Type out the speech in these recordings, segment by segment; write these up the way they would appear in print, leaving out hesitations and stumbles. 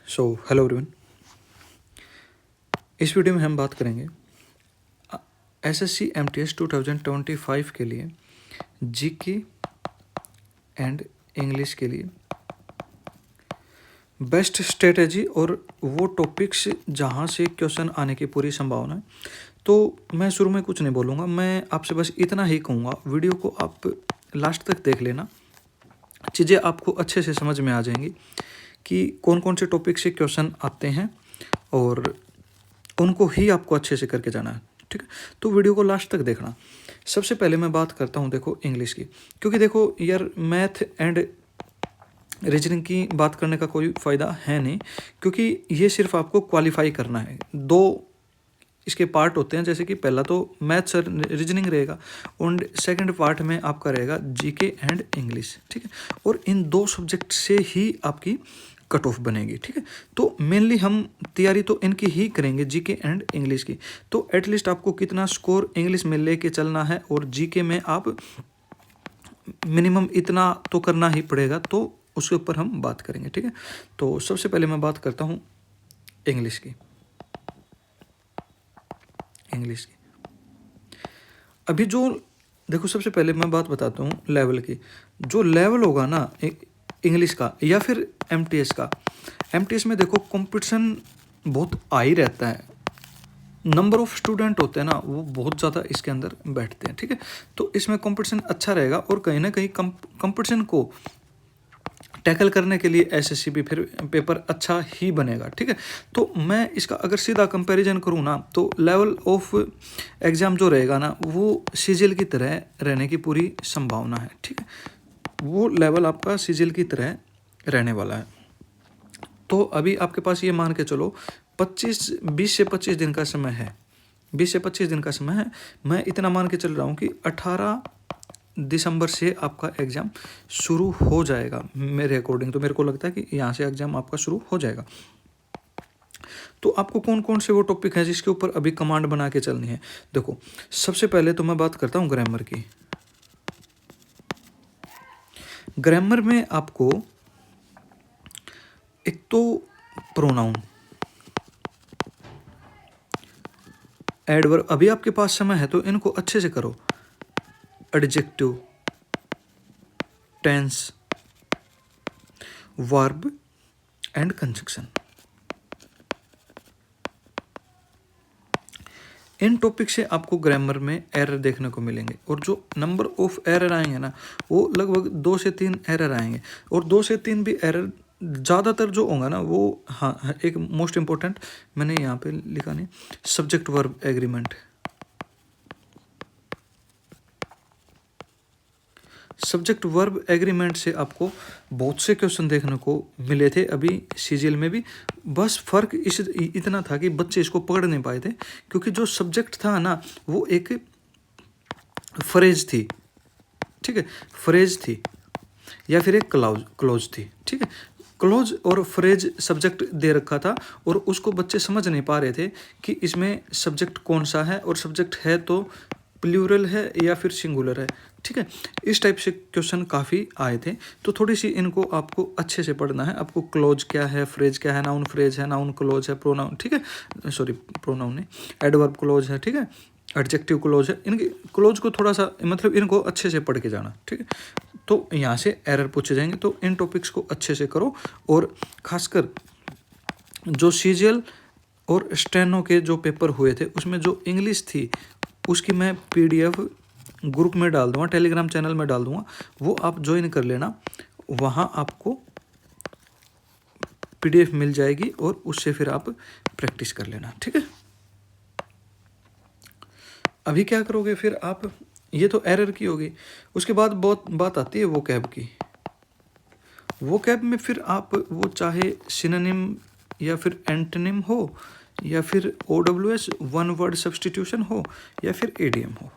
Hello everyone. इस video में हम बात करेंगे एसएससी एमटीएस 2025 के लिए जीके एंड इंग्लिश के लिए बेस्ट स्ट्रेटेजी और वो टॉपिक्स जहाँ से क्वेश्चन आने की पूरी संभावना है। तो मैं शुरू में कुछ नहीं बोलूँगा, मैं आपसे बस इतना ही कहूँगा, वीडियो को आप लास्ट तक देख लेना, चीज़ें आपको अच्छे से समझ में आ जाएंगी कि कौन कौन से टॉपिक से क्वेश्चन आते हैं और उनको ही आपको अच्छे से करके जाना है। ठीक है, तो वीडियो को लास्ट तक देखना। सबसे पहले मैं बात करता हूँ देखो इंग्लिश की, क्योंकि देखो यार मैथ एंड रीजनिंग की बात करने का कोई फ़ायदा है नहीं, क्योंकि ये सिर्फ आपको क्वालिफाई करना है। दो इसके पार्ट होते हैं, जैसे कि पहला तो मैथ्स और रीजनिंग रहेगा और सेकंड पार्ट में आपका रहेगा जीके एंड इंग्लिश। ठीक है, और इन दो सब्जेक्ट से ही आपकी कट ऑफ बनेगी। ठीक है, तो मेनली हम तैयारी तो इनकी ही करेंगे, जीके एंड इंग्लिश की। तो एटलीस्ट आपको कितना स्कोर इंग्लिश में लेके चलना है और जीके में आप मिनिमम इतना तो करना ही पड़ेगा, तो उसके ऊपर हम बात करेंगे। ठीक है, तो सबसे पहले मैं बात करता हूँ इंग्लिश की। अभी जो देखो, सबसे पहले मैं बात बताता हूँ लेवल की। जो लेवल होगा ना इंग्लिश का या फिर एमटीएस का, एमटीएस में देखो कंपटीशन बहुत हाई रहता है, नंबर ऑफ स्टूडेंट होते हैं ना वो बहुत ज़्यादा इसके अंदर बैठते हैं। ठीक है, तो इसमें कंपटीशन अच्छा रहेगा और कहीं ना कहीं कंपटीशन को टैकल करने के लिए एसएससी भी फिर पेपर अच्छा ही बनेगा। ठीक है, तो मैं इसका अगर सीधा कंपैरिजन करूँ ना, तो लेवल ऑफ एग्ज़ाम जो रहेगा ना वो सीजीएल की तरह रहने की पूरी संभावना है। ठीक है, वो लेवल आपका सीजीएल की तरह रहने वाला है। तो अभी आपके पास ये मान के चलो 20 से 25 दिन का समय है, 20 से 25 दिन का समय है। मैं इतना मान के चल रहा हूँ कि 18 दिसंबर से आपका एग्ज़ाम शुरू हो जाएगा मेरे अकॉर्डिंग। तो मेरे को लगता है कि यहाँ से एग्ज़ाम आपका शुरू हो जाएगा। तो आपको कौन कौन से वो टॉपिक हैं जिसके ऊपर अभी कमांड बना के चलनी है। देखो, सबसे पहले तो मैं बात करता हूँ ग्रामर की। ग्रामर में आपको एक तो प्रोनाउन, एडवर्ब, अभी आपके पास समय है तो इनको अच्छे से करो। Adjective, tense, verb and conjunction, इन टॉपिक से आपको ग्रामर में एरर देखने को मिलेंगे और जो नंबर ऑफ एरर आएंगे ना वो लगभग 2 से 3 एरर आएंगे। और 2 से 3 भी एरर ज़्यादातर जो होगा ना वो, हाँ, एक मोस्ट इम्पोर्टेंट मैंने यहाँ पे लिखा नहीं, subject verb agreement. Subject verb agreement से आपको बहुत से क्वेश्चन देखने को मिले थे अभी सीजीएल में भी। बस फ़र्क इतना था कि बच्चे इसको पकड़ नहीं पाए थे, क्योंकि जो सब्जेक्ट था ना वो एक फ्रेज थी। ठीक है, फ्रेज थी या फिर एक क्लोज थी। ठीक है, क्लोज और फ्रेज सब्जेक्ट दे रखा था और उसको बच्चे समझ नहीं पा रहे थे कि इसमें सब्जेक्ट कौन सा है, और सब्जेक्ट है तो प्लूरल है या फिर सिंगुलर है। ठीक है, इस टाइप से क्वेश्चन काफ़ी आए थे। तो थोड़ी सी इनको आपको अच्छे से पढ़ना है। आपको क्लोज क्या है, फ्रेज क्या है, नाउन फ्रेज है, नाउन क्लोज है, प्रोनाउन, ठीक है, सॉरी प्रोनाउन नहीं, एडवर्ब क्लोज है, ठीक है, एडजेक्टिव क्लोज है। इनके क्लोज को थोड़ा सा मतलब इनको अच्छे से पढ़ के जाना। ठीक है, तो यहाँ से एरर पूछे जाएंगे, तो इन टॉपिक्स को अच्छे से करो। और खासकर जो सीजीएल और स्टेनो के जो पेपर हुए थे उसमें जो इंग्लिश थी उसकी मैं पीडीएफ ग्रुप में डाल दूंगा, टेलीग्राम चैनल में डाल दूंगा, वो आप ज्वाइन कर लेना। वहाँ आपको पीडीएफ मिल जाएगी और उससे फिर आप प्रैक्टिस कर लेना। ठीक है, अभी क्या करोगे फिर आप, ये तो एरर की होगी। उसके बाद बहुत बात आती है वो कैब की। वो कैब में फिर आप वो चाहे सिनोनिम या फिर एंटोनिम हो या फिर OWS वन वर्ड सब्स्टिट्यूशन हो या फिर एडीएम हो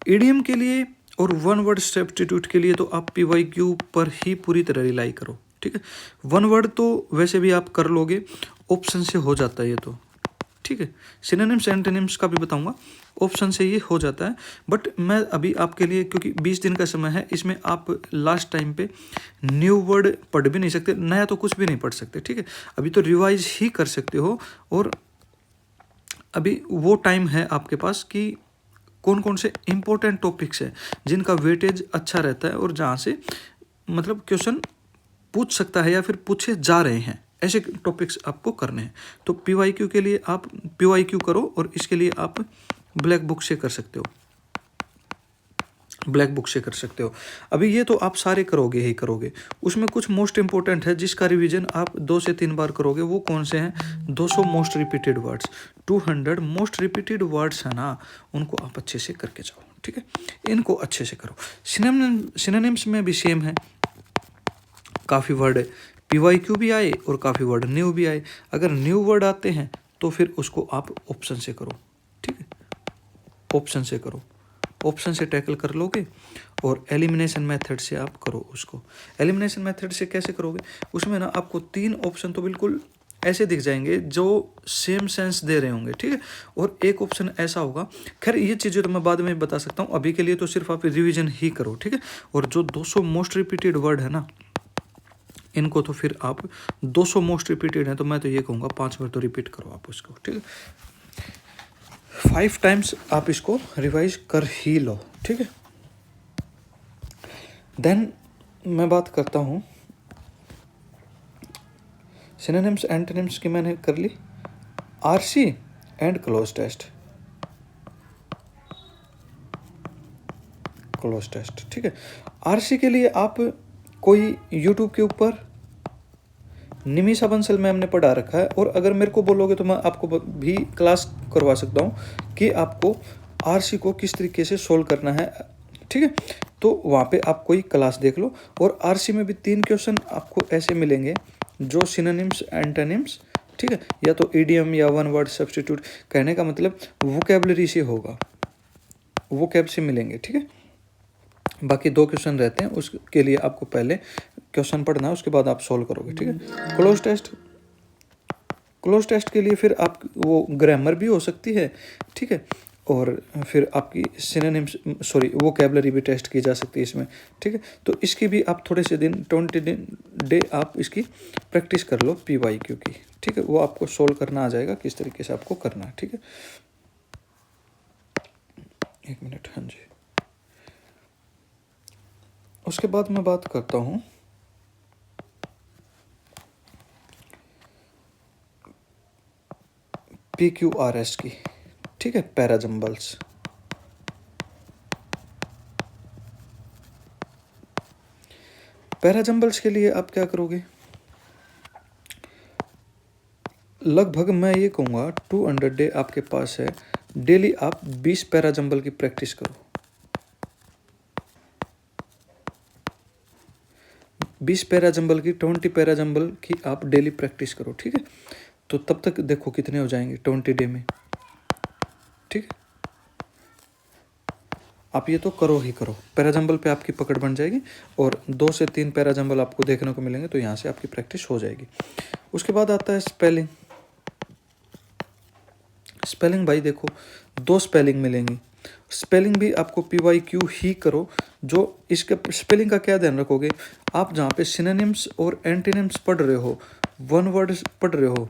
ईडीएम के लिए और वन वर्ड सब्स्टिट्यूट के लिए तो आप PYQ पर ही पूरी तरह रिलाई करो। ठीक है, वन वर्ड तो वैसे भी आप कर लोगे, ऑप्शन से हो जाता है ये तो। ठीक है। सिनोनिम्स एंटोनिम्स का भी बताऊंगा, ऑप्शन से ये हो जाता है। बट मैं अभी आपके लिए, क्योंकि 20 दिन का समय है, इसमें आप लास्ट टाइम पे न्यू वर्ड पढ़ भी नहीं सकते, नया तो कुछ भी नहीं पढ़ सकते, ठीक है। अभी तो रिवाइज ही कर सकते हो, और अभी वो टाइम है आपके पास कि कौन कौन से इंपॉर्टेंट टॉपिक्स हैं जिनका वेटेज अच्छा रहता है और जहाँ से मतलब क्वेश्चन पूछ सकता है या फिर पूछे जा रहे हैं, ऐसे टॉपिक्स आपको करने हैं। तो पीवाईक्यू के लिए आप पीवाईक्यू करो, और इसके लिए आप ब्लैक बुक से कर सकते हो, ब्लैक बुक से कर सकते हो। अभी ये तो आप सारे करोगे ही करोगे, उसमें कुछ मोस्ट इंपॉर्टेंट है जिसका रिवीजन आप 2 से 3 बार करोगे। वो कौन से हैं? 200 most repeated words, 200 most repeated words है ना, उनको आप अच्छे से करके जाओ, ठीक है। इनको अच्छे से करो। सिनोनिम्स में भी सेम है, काफ़ी वर्ड है, पीवाईक्यू भी आए और काफ़ी वर्ड न्यू भी आए। अगर न्यू वर्ड आते हैं तो फिर उसको आप ऑप्शन से करो, ठीक है, ऑप्शन से करो, ऑप्शन से टैकल कर लोगे। और एलिमिनेशन मेथड से आप करो उसको। एलिमिनेशन मेथड से कैसे करोगे? उसमें ना आपको 3 ऑप्शन तो बिल्कुल ऐसे दिख जाएंगे जो सेम सेंस दे रहे होंगे, ठीक है। और एक ऑप्शन ऐसा होगा, खैर ये चीज़ें तो मैं बाद में बता सकता हूँ, अभी के लिए तो सिर्फ आप रिवीजन ही करो, ठीक है। और जो 200 मोस्ट रिपीटेड वर्ड है ना, इनको तो फिर आप 200 मोस्ट रिपीटेड है तो मैं तो ये कहूँगा 5 बार तो रिपीट करो आप उसको, ठीक है। 5 टाइम्स आप इसको रिवाइज कर ही लो, ठीक है। देन मैं बात करता हूँ सिनोनिम्स एंटोनिम्स की, मैंने कर ली। RC and cloze test, cloze test, ठीक है। आरसी के लिए आप कोई यूट्यूब के ऊपर निमिषा बंसल मैम ने पढ़ा रखा है, और अगर मेरे को बोलोगे तो मैं आपको भी क्लास करवा सकता हूँ कि आपको आरसी को किस तरीके से सोल्व करना है, ठीक है। तो वहाँ पे आप कोई क्लास देख लो। और आरसी में भी 3 क्वेश्चन आपको ऐसे मिलेंगे जो सिनोनिम्स एंटोनिम्स, ठीक है, या तो इडियम या वन वर्ड सब्स्टिट्यूट, कहने का मतलब वोकैबुलरी से होगा, वोकैब से मिलेंगे, ठीक है। बाकी 2 क्वेश्चन रहते हैं, उसके लिए आपको पहले क्वेश्चन पढ़ना है, उसके बाद आप सोल्व करोगे, ठीक है। क्लोज टेस्ट, क्लोज टेस्ट के लिए फिर आप वो ग्रामर भी हो सकती है, ठीक है, और फिर आपकी सिनोनिम्स वोकैबुलरी भी टेस्ट की जा सकती है इसमें, ठीक है। तो इसकी भी आप थोड़े से दिन 20 डे आप इसकी प्रैक्टिस कर लो पीवाईक्यू की, ठीक है। वो आपको सोल्व करना आ जाएगा किस तरीके से आपको करना है, ठीक है। 1 मिनट, हाँ जी। उसके बाद मैं बात करता हूँ PQRS की, ठीक है, पैराजम्बल्स। पैराजम्बल्स के लिए आप क्या करोगे? लगभग मैं ये कहूँगा 200 डे आपके पास है, डेली आप 20 पैराजम्बल की प्रैक्टिस करो, 20 पैराजम्बल की, 20 पैराजम्बल की आप डेली प्रैक्टिस करो, ठीक है। तो तब तक देखो कितने हो जाएंगे 20 डे में, ठीक है। आप ये तो करो ही करो, पैराजम्बल पे आपकी पकड़ बन जाएगी, और 2 से 3 पैराजम्बल आपको देखने को मिलेंगे, तो यहाँ से आपकी प्रैक्टिस हो जाएगी। उसके बाद आता है स्पेलिंग। स्पेलिंग भाई देखो 2 स्पेलिंग मिलेंगी, स्पेलिंग भी आपको पीवाईक्यू ही करो। जो इसके स्पेलिंग का क्या ध्यान रखोगे आप, जहाँ पे सिनोनिम्स और एंटोनिम्स पढ़ रहे हो, वन वर्ड पढ़ रहे हो,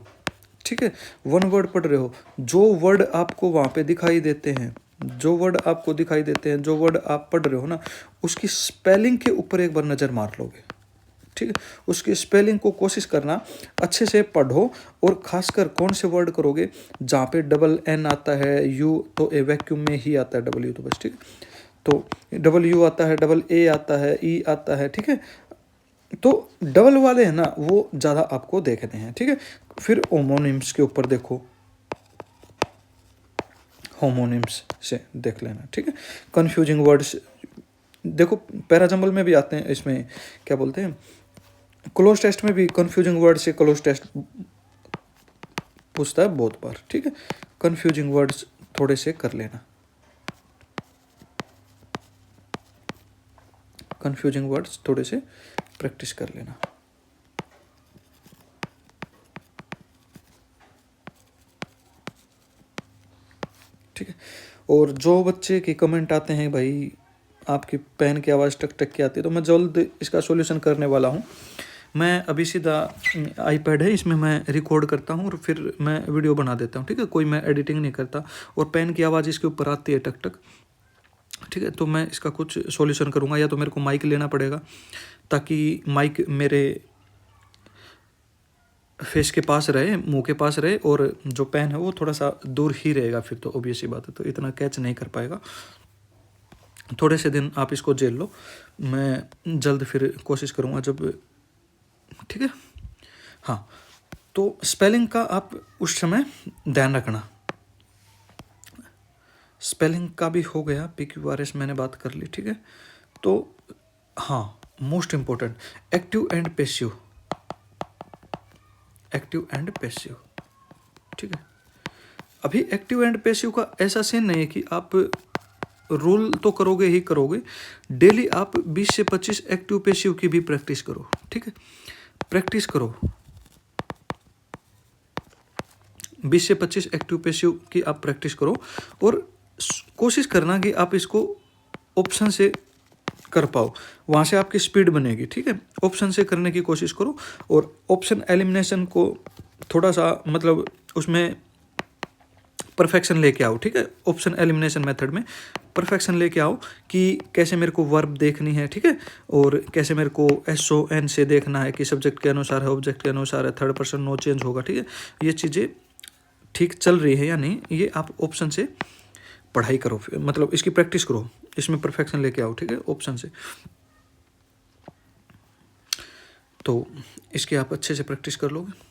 ठीक है, वन वर्ड पढ़ रहे हो, जो वर्ड आपको वहाँ पे दिखाई देते हैं, जो वर्ड आपको दिखाई देते हैं, जो वर्ड आप पढ़ रहे हो ना, उसकी स्पेलिंग के ऊपर एक बार नज़र मार लोगे, ठीक है। उसकी स्पेलिंग को कोशिश करना अच्छे से पढ़ो, और खासकर कौन से वर्ड करोगे जहाँ पे डबल एन आता है, यू तो ए वैक्यूम में ही आता है, डबल यू तो बस, ठीक है। तो डबल यू आता है, डबल ए आता है, ई आता है, ठीक है। तो डबल वाले हैं ना, वो ज़्यादा आपको देखने हैं, ठीक है। फिर होमोनिम्स के ऊपर देखो, होमोनिम्स से देख लेना, ठीक है। कन्फ्यूजिंग वर्ड्स देखो, पैराजम्बल में भी आते हैं, इसमें क्या बोलते हैं, क्लोज टेस्ट में भी कन्फ्यूजिंग वर्ड से क्लोज टेस्ट पूछता है बहुत बार, ठीक है। कन्फ्यूजिंग वर्ड्स थोड़े से कर लेना, कन्फ्यूजिंग वर्ड्स थोड़े से प्रैक्टिस कर लेना। और जो बच्चे के कमेंट आते हैं भाई आपकी पेन की आवाज़ टक टक की आती है, तो मैं जल्द इसका सॉल्यूशन करने वाला हूँ। मैं अभी सीधा आईपैड है, इसमें मैं रिकॉर्ड करता हूँ और फिर मैं वीडियो बना देता हूँ, ठीक है। कोई मैं एडिटिंग नहीं करता, और पेन की आवाज़ इसके ऊपर आती है टक टक, ठीक है। तो मैं इसका कुछ सॉल्यूशन करूँगा, या तो मेरे को माइक लेना पड़ेगा ताकि माइक मेरे फेस के पास रहे, मुंह के पास रहे, और जो पेन है वो थोड़ा सा दूर ही रहेगा, फिर तो ऑब्वियस ही बात है, तो इतना कैच नहीं कर पाएगा। थोड़े से दिन आप इसको झेल लो, मैं जल्द फिर कोशिश करूँगा जब, ठीक है। हाँ, तो स्पेलिंग का आप उस समय ध्यान रखना। स्पेलिंग का भी हो गया, PQRS मैंने बात कर ली, ठीक है। तो हाँ, most important active and passive, active and passive, ठीक है। अभी एक्टिव एंड पैसिव का ऐसा सीन नहीं है कि आप रूल तो करोगे ही करोगे, डेली आप 20 से 25 एक्टिव पैसिव की भी प्रैक्टिस करो, ठीक है। प्रैक्टिस करो, 20 से 25 एक्टिव पैसिव की आप प्रैक्टिस करो, और कोशिश करना कि आप इसको ऑप्शन से कर पाओ, वहाँ से आपकी स्पीड बनेगी, ठीक है। ऑप्शन से करने की कोशिश करो, और ऑप्शन एलिमिनेशन को थोड़ा सा मतलब उसमें परफेक्शन लेके आओ, ठीक है। ऑप्शन एलिमिनेशन मेथड में परफेक्शन लेके आओ कि कैसे मेरे को वर्ब देखनी है, ठीक है, और कैसे मेरे को SON से देखना है कि सब्जेक्ट के अनुसार है, ऑब्जेक्ट के अनुसार है, थर्ड पर्सन नो चेंज होगा, ठीक है। ये चीज़ें ठीक चल रही है या नहीं, ये आप ऑप्शन से पढ़ाई करो, मतलब इसकी प्रैक्टिस करो, इसमें परफेक्शन लेके आओ, ठीक है, ऑप्शन से। तो इसकी आप अच्छे से प्रैक्टिस कर लोगे।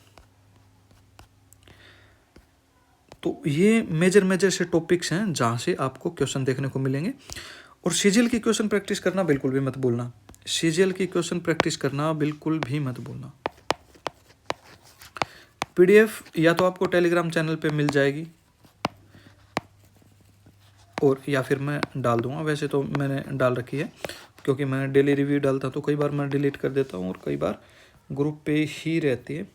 तो ये मेजर से टॉपिक्स हैं जहाँ से आपको क्वेश्चन देखने को मिलेंगे। और CGL की क्वेश्चन प्रैक्टिस करना बिल्कुल भी मत भूलना, CGL की क्वेश्चन प्रैक्टिस करना बिल्कुल भी मत भूलना। PDF या तो आपको टेलीग्राम चैनल पे मिल जाएगी, और या फिर मैं डाल दूंगा, वैसे तो मैंने डाल रखी है, क्योंकि मैं डेली रिव्यू डालता हूँ, तो कई बार मैं डिलीट कर देता हूँ, और कई बार ग्रुप पे ही रहती है,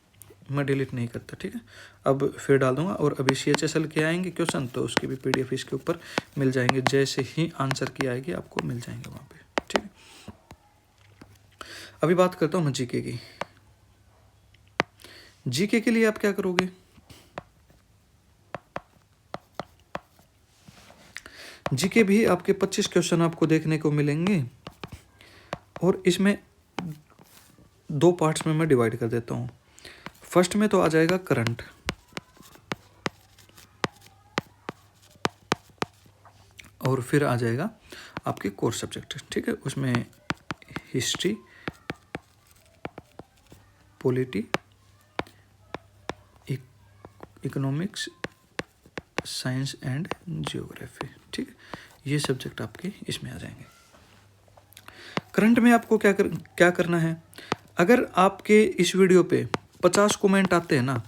मैं डिलीट नहीं करता, ठीक है। अब फिर डाल दूंगा, और अभी CHSL के आएंगे क्वेश्चन, तो उसकी भी PDF इसके ऊपर मिल जाएंगे, जैसे ही आंसर की आएगी आपको मिल जाएंगे वहाँ पे, ठीक है। अभी बात करता हूँ मैं GK की। GK के लिए आप क्या करोगे, GK भी आपके 25 क्वेश्चन आपको देखने को मिलेंगे, और इसमें 2 पार्ट्स में मैं डिवाइड कर देता हूँ। फर्स्ट में तो आ जाएगा करंट, और फिर आ जाएगा आपके कोर सब्जेक्ट, ठीक है। उसमें history, polity, economics, science and geography, ठीक है। ये सब्जेक्ट आपके इसमें आ जाएंगे। करंट में आपको क्या करना है, अगर आपके इस वीडियो पे 50 कमेंट आते हैं ना,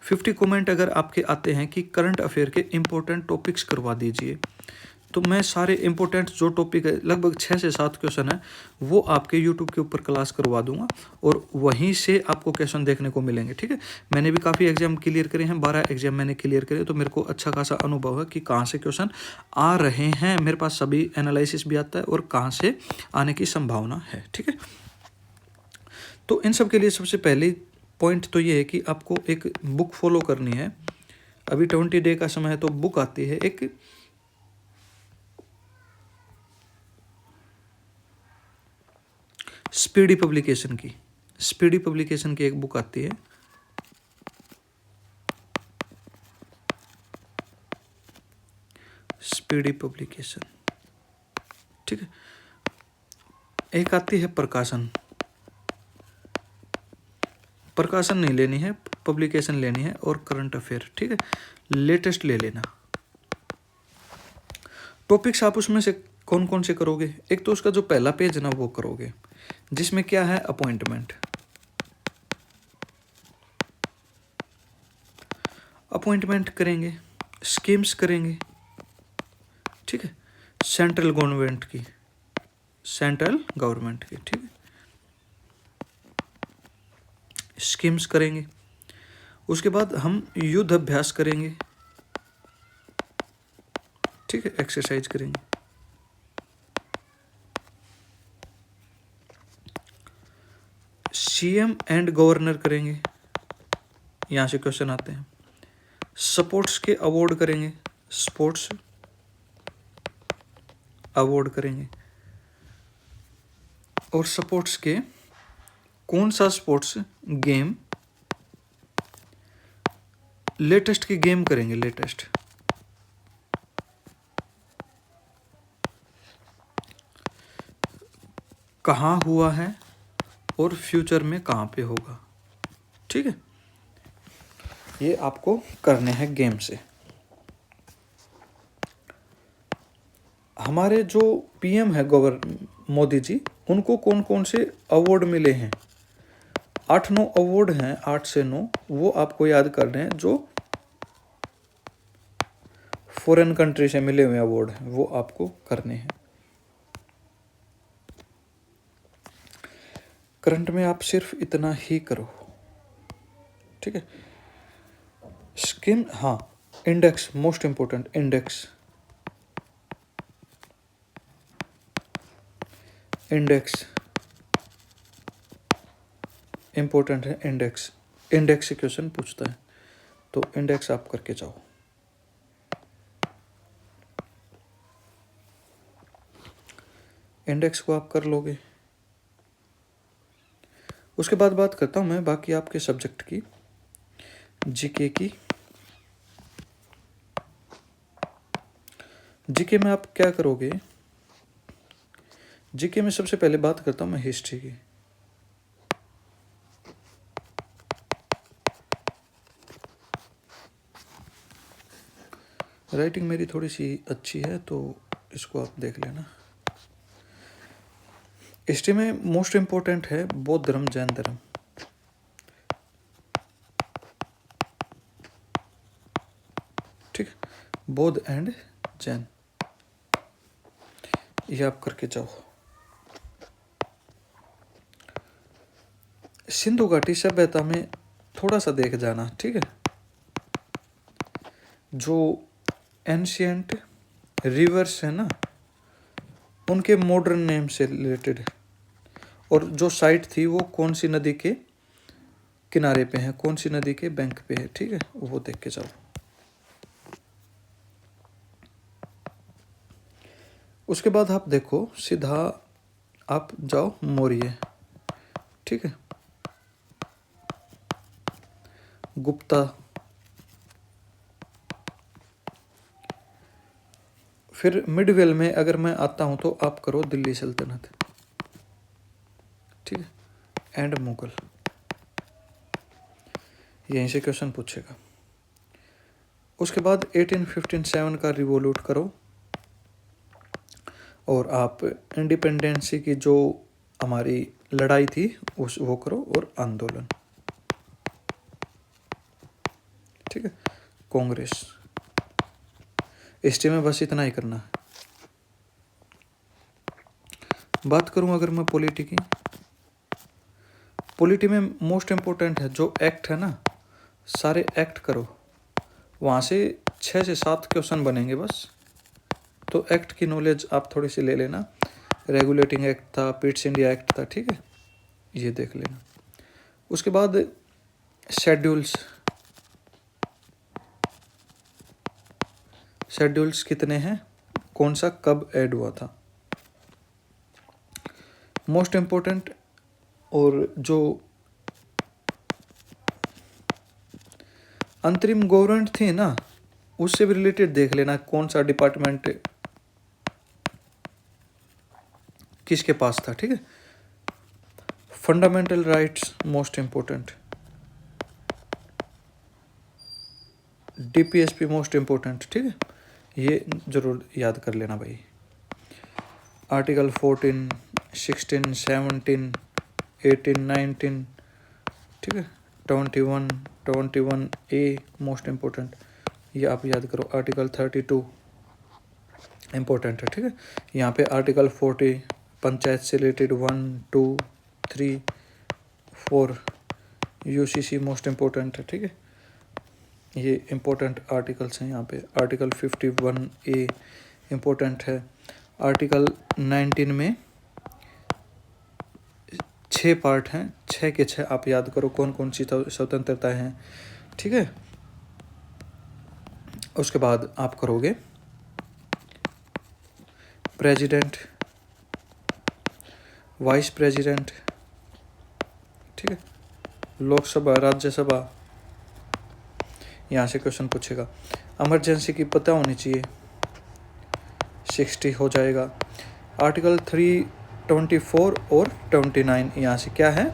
50 कमेंट अगर आपके आते हैं कि करंट अफेयर के इम्पोर्टेंट टॉपिक्स करवा दीजिए, तो मैं सारे इम्पोर्टेंट जो टॉपिक है, लगभग 6 से 7 क्वेश्चन है, वो आपके यूट्यूब के ऊपर क्लास करवा दूंगा, और वहीं से आपको क्वेश्चन देखने को मिलेंगे, ठीक है। मैंने भी काफ़ी एग्जाम क्लियर करे हैं, 12 एग्जाम मैंने क्लियर करे, तो मेरे को अच्छा खासा अनुभव है कि कहाँ से क्वेश्चन आ रहे हैं, मेरे पास सभी एनालिसिस भी आता है, और कहाँ से आने की संभावना है, ठीक है। तो इन सब के लिए सबसे पहले पॉइंट तो ये है कि आपको एक बुक फॉलो करनी है। अभी 20 डे का समय है, तो बुक आती है एक स्पीडी पब्लिकेशन की, स्पीडी पब्लिकेशन की एक बुक आती है, स्पीडी पब्लिकेशन, ठीक है। एक आती है प्रकाशन, प्रकाशन नहीं लेनी है, पब्लिकेशन लेनी है, और करंट अफेयर, ठीक है, लेटेस्ट ले लेना। टॉपिक्स आप उसमें से कौन कौन से करोगे, एक तो उसका जो पहला पेज है ना वो करोगे, जिसमें क्या है, अपॉइंटमेंट, अपॉइंटमेंट करेंगे, स्कीम्स करेंगे, ठीक है, सेंट्रल गवर्नमेंट की, सेंट्रल गवर्नमेंट की, ठीक है, स्कीम्स करेंगे। उसके बाद हम युद्ध अभ्यास करेंगे, ठीक है, एक्सरसाइज करेंगे। सीएम एंड गवर्नर करेंगे, यहाँ से क्वेश्चन आते हैं। स्पोर्ट्स के अवार्ड करेंगे, स्पोर्ट्स अवार्ड करेंगे। और स्पोर्ट्स के कौन सा स्पोर्ट्स गेम, लेटेस्ट की गेम करेंगे, लेटेस्ट। कहाँ हुआ है और फ्यूचर में कहाँ पे होगा, ठीक है, ये आपको करने हैं गेम से। हमारे जो पीएम है मोदी जी, उनको कौन कौन से अवार्ड मिले हैं? 8-9 अवार्ड हैं, 8 से 9, वो आपको याद करने हैं। जो फॉरेन कंट्री से मिले हुए अवार्ड हैं वो आपको करने हैं। करंट में आप सिर्फ इतना ही करो, ठीक है। स्किम, हाँ, index most important, index important है। इंडेक्स से क्वेश्चन पूछता है, तो इंडेक्स आप करके जाओ। इंडेक्स को आप कर लोगे। उसके बाद बात करता हूं मैं बाकी आपके सब्जेक्ट की, जीके की। जीके में आप क्या करोगे? जीके में सबसे पहले बात करता हूं मैं हिस्ट्री की। राइटिंग मेरी थोड़ी सी अच्छी है तो इसको आप देख लेना। हिस्ट्री में मोस्ट इंपोर्टेंट है बौद्ध धर्म, जैन धर्म, ठीक, बौद्ध एंड जैन, ये आप करके जाओ। सिंधु घाटी सभ्यता में थोड़ा सा देख जाना, ठीक है। जो एंशियंट रिवर्स है ना, उनके मॉडर्न नेम से रिलेटेड, और जो साइट थी वो कौन सी नदी के किनारे पे है, कौन सी नदी के बैंक पे है, ठीक है, वो देख के जाओ। उसके बाद आप देखो सीधा आप जाओ मौर्य, ठीक है, गुप्ता, फिर मिडवेल में अगर मैं आता हूं तो आप करो दिल्ली सल्तनत, ठीक है, एंड मुगल, यहीं से क्वेश्चन पूछेगा। उसके बाद 1857 का रिवॉल्यूट करो, और आप इंडिपेंडेंसी की जो हमारी लड़ाई थी उस वो करो, और आंदोलन, ठीक है, कांग्रेस। हिस्ट्री में बस इतना ही करना है। बात करूं अगर मैं पॉलिटी की, पॉलिटी में मोस्ट इंपोर्टेंट है जो एक्ट है ना, सारे एक्ट करो, वहाँ से 6 से 7 क्वेश्चन बनेंगे बस। तो एक्ट की नॉलेज आप थोड़ी सी ले लेना। रेगुलेटिंग एक्ट था, पिट्स इंडिया एक्ट था, ठीक है, ये देख लेना। उसके बाद शेड्यूल्स कितने हैं, कौन सा कब ऐड हुआ था, मोस्ट इंपोर्टेंट। और जो अंतरिम गवर्नमेंट थी ना, उससे भी रिलेटेड देख लेना कौन सा डिपार्टमेंट किसके पास था, ठीक है। Fundamental rights most important, DPSP most important, ठीक है, ये जरूर याद कर लेना भाई। आर्टिकल 14, 16, 17, 18, 19, ठीक है, 21, 21A मोस्ट इंपोर्टेंट, ये आप याद करो। आर्टिकल 32 इंपॉर्टेंट है, ठीक है। यहाँ पे आर्टिकल 40 पंचायत से रिलेटेड 1, 2, 3, 4 यूसीसी मोस्ट इंपॉर्टेंट है, ठीक है। ये इंपॉर्टेंट आर्टिकल्स हैं यहाँ पे। आर्टिकल 51A इम्पोर्टेंट है। आर्टिकल 19 में 6 पार्ट हैं, 6 के 6 आप याद करो कौन कौन सी स्वतंत्रता हैं, ठीक है। उसके बाद आप करोगे प्रेसिडेंट, वाइस प्रेसिडेंट, ठीक है, लोकसभा, राज्यसभा, यहाँ से क्वेश्चन पूछेगा। इमरजेंसी की पता होनी चाहिए, 60 हो जाएगा। आर्टिकल 324 और 29 यहाँ से क्या है,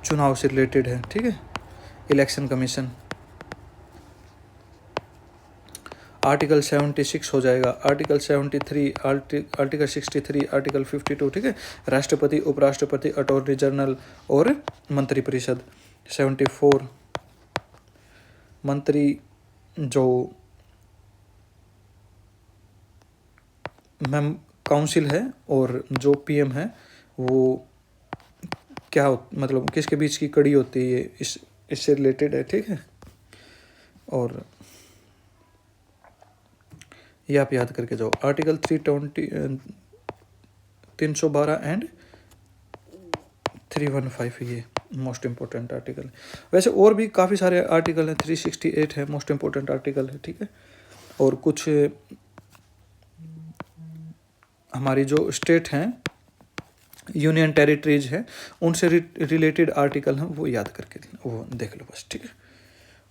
चुनाव से रिलेटेड है, ठीक है, इलेक्शन कमीशन। आर्टिकल 76 हो जाएगा, आर्टिकल 73, आर्टिकल 63, आर्टिकल 52, ठीक है, राष्ट्रपति, उपराष्ट्रपति, अटॉर्नी जनरल और मंत्रिपरिषद। 74 मंत्री जो मैम काउंसिल है और जो पीएम है वो क्या मतलब किसके बीच की कड़ी होती है, इससे रिलेटेड है, ठीक है। और ये आप याद करके जाओ। आर्टिकल 312 एंड 315 ये मोस्ट इम्पोर्टेंट आर्टिकल है। वैसे और भी काफ़ी सारे आर्टिकल हैं, 368 है मोस्ट इम्पोर्टेंट आर्टिकल है, ठीक है। और कुछ हमारी जो स्टेट हैं, यूनियन टेरिटरीज हैं, उनसे रिलेटेड आर्टिकल हैं, वो याद करके वो देख लो बस, ठीक है।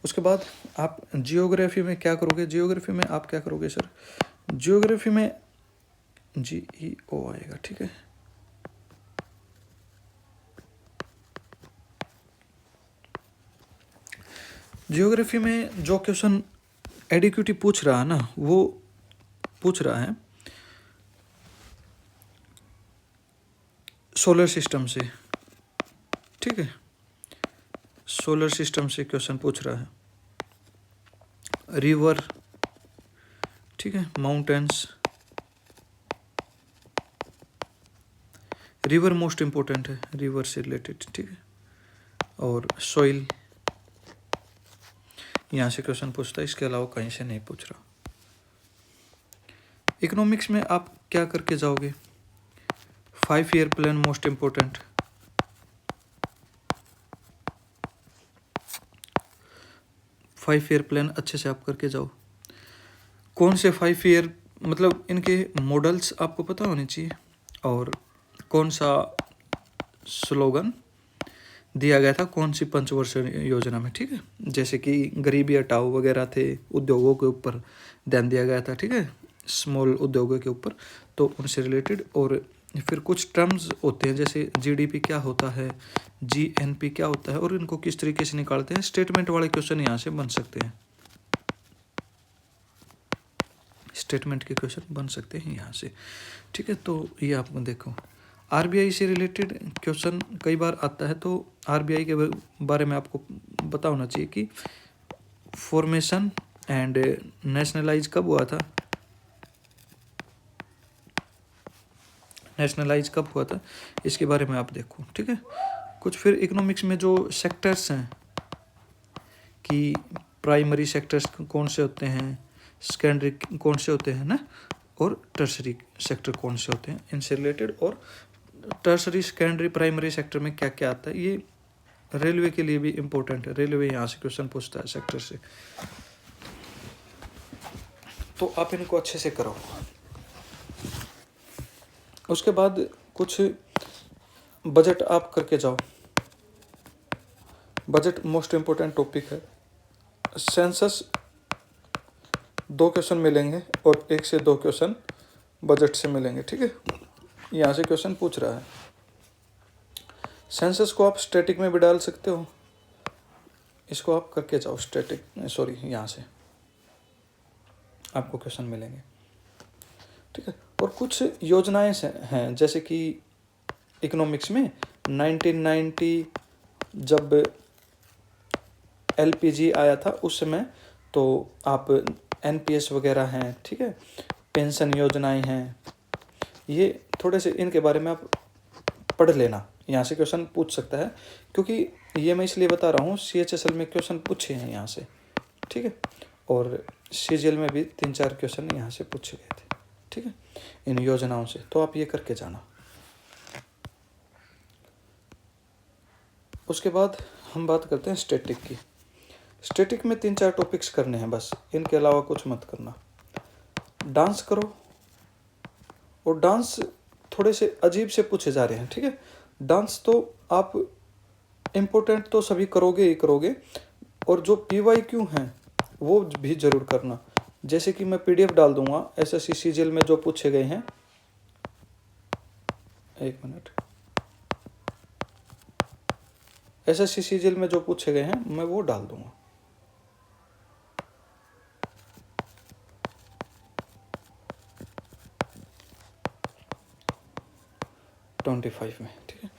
उसके बाद आप जियोग्राफी में क्या करोगे, जियोग्राफी में आप क्या करोगे सर, जियोग्राफी में GEO आएगा, ठीक है। जियोग्राफी में जो क्वेश्चन एडिक्यूटी पूछ रहा है ना, वो पूछ रहा है सोलर सिस्टम से, ठीक है, सोलर सिस्टम से क्वेश्चन पूछ रहा है। रिवर, ठीक है, माउंटेन्स, रिवर मोस्ट इम्पोर्टेंट है, रिवर से रिलेटेड, ठीक है। और सॉइल, यहाँ से क्वेश्चन पूछता है, इसके अलावा कहीं से नहीं पूछ रहा। इकोनॉमिक्स में आप क्या करके जाओगे, 5 year plan most important, 5 year plan अच्छे से आप करके जाओ। कौन से 5 ईयर मतलब इनके मॉडल्स आपको पता होने चाहिए, और कौन सा स्लोगन दिया गया था कौन सी पंचवर्षीय योजना में, ठीक है। जैसे कि गरीबी हटाओ वगैरह थे, उद्योगों के ऊपर ध्यान दिया गया था, ठीक है, स्मॉल उद्योगों के ऊपर, तो उनसे रिलेटेड। और फिर कुछ टर्म्स होते हैं, जैसे GDP क्या होता है, GNP क्या होता है, और इनको किस तरीके से निकालते हैं। स्टेटमेंट वाले क्वेश्चन यहाँ से बन सकते हैं, स्टेटमेंट के क्वेश्चन बन सकते हैं यहाँ से, ठीक है। तो ये आप देखो, RBI से रिलेटेड क्वेश्चन कई बार आता है, तो RBI के बारे में आपको पता होना चाहिए कि फॉर्मेशन एंड नेशनलाइज कब हुआ था, नेशनलाइज कब हुआ था, इसके बारे में आप देखो, ठीक है। कुछ फिर इकोनॉमिक्स में जो सेक्टर्स हैं कि प्राइमरी सेक्टर्स कौन से होते हैं, सेकेंडरी कौन से होते हैं ना, और टर्सरी सेक्टर कौन से होते हैं, इनसे रिलेटेड। और टर्सरी, सेकेंडरी, प्राइमरी सेक्टर में क्या क्या आता है, ये रेलवे के लिए भी इम्पोर्टेंट है। रेलवे यहाँ से क्वेश्चन पूछता है सेक्टर से, तो आप इनको अच्छे से करो। उसके बाद कुछ बजट आप करके जाओ, बजट मोस्ट इम्पोर्टेंट टॉपिक है। सेंसस 2 क्वेश्चन मिलेंगे और 1 से 2 क्वेश्चन बजट से मिलेंगे, ठीक है। यहाँ से क्वेश्चन पूछ रहा है। सेंसस को आप स्टैटिक में भी डाल सकते हो, इसको आप करके जाओ स्टैटिक, सॉरी, यहाँ से आपको क्वेश्चन मिलेंगे, ठीक है। और कुछ योजनाएं हैं, जैसे कि इकोनॉमिक्स में 1990 जब LPG आया था उस समय, तो आप NPS वगैरह हैं, ठीक है, पेंशन योजनाएं हैं, ये थोड़े से इनके बारे में आप पढ़ लेना, यहाँ से क्वेश्चन पूछ सकता है। क्योंकि ये मैं इसलिए बता रहा हूँ, CHSL में क्वेश्चन पूछे हैं यहाँ से, ठीक है। और सीजीएल में भी 3-4 क्वेश्चन यहाँ से पूछे गए थे, ठीक है, इन योजनाओं से। तो आप ये करके जाना। उसके बाद हम बात करते हैं स्टैटिक की। स्टैटिक में 3-4 टॉपिक्स करने हैं बस, इनके अलावा कुछ मत करना। डांस करो, और डांस थोड़े से अजीब से पूछे जा रहे हैं, ठीक है। डांस तो आप इम्पोर्टेंट तो सभी करोगे ही करोगे, और जो PYQ हैं वो भी जरूर करना। जैसे कि मैं PDF डाल दूंगा SSC सीजीएल में जो पूछे गए हैं, एक मिनट, SSC सीजीएल में जो पूछे गए हैं मैं वो डाल दूंगा। $25 में, ठीक है।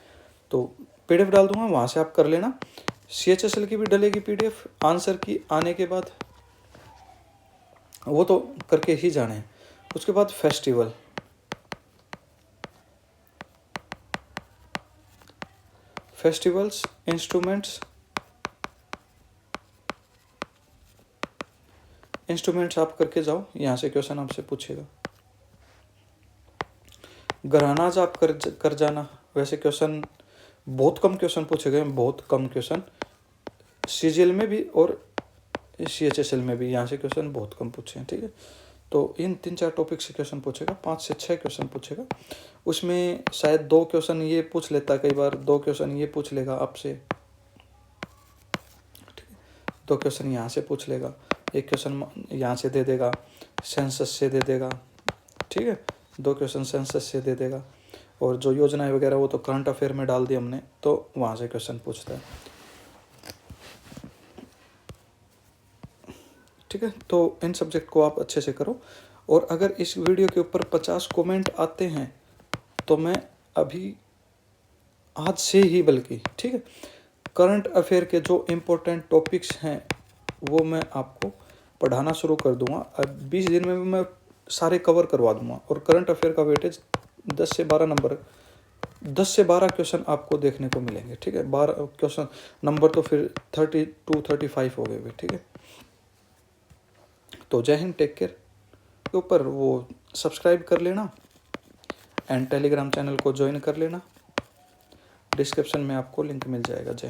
तो PDF डाल दूंगा, वहाँ से आप कर लेना। CHSL की भी डलेगी PDF आंसर की आने के बाद, वो तो करके ही जाने हैं। उसके बाद फेस्टिवल, फेस्टिवल्स, इंस्ट्रूमेंट्स आप करके जाओ, यहाँ से क्वेश्चन आपसे पूछेगा। घरानाज आप कर जाना। वैसे क्वेश्चन बहुत कम क्वेश्चन पूछे गए, बहुत कम क्वेश्चन सीजीएल में भी और CHSL में भी, यहाँ से क्वेश्चन बहुत कम पूछे हैं, ठीक है। तो इन 3-4 टॉपिक से क्वेश्चन पूछेगा, 5 से 6 क्वेश्चन पूछेगा। उसमें शायद 2 क्वेश्चन ये पूछ लेता, कई बार 2 क्वेश्चन ये पूछ लेगा आपसे, ठीक है। 2 क्वेश्चन यहाँ से पूछ लेगा, 1 क्वेश्चन यहाँ से दे देगा, सेंसस से दे देगा, ठीक है। 2 क्वेश्चन सेंसस से दे देगा, और जो योजनाएं वगैरह वो तो करंट अफेयर में डाल दी हमने, तो वहाँ से क्वेश्चन पूछता है, ठीक है। तो इन सब्जेक्ट को आप अच्छे से करो। और अगर इस वीडियो के ऊपर 50 कमेंट आते हैं तो मैं अभी आज से ही, बल्कि, ठीक है, करंट अफेयर के जो इम्पोर्टेंट टॉपिक्स हैं वो मैं आपको पढ़ाना शुरू कर दूंगा। अब 20 दिन में मैं सारे कवर करवा दूंगा। और करंट अफेयर का वेटेज 10 से 12 नंबर, 10 से 12 क्वेश्चन आपको देखने को मिलेंगे, ठीक है। 12 क्वेश्चन नंबर तो फिर 32-35 हो गए, ठीक है। तो जय हिंद, टेक केयर। के ऊपर वो सब्सक्राइब कर लेना एंड टेलीग्राम चैनल को ज्वाइन कर लेना, डिस्क्रिप्शन में आपको लिंक मिल जाएगा। जय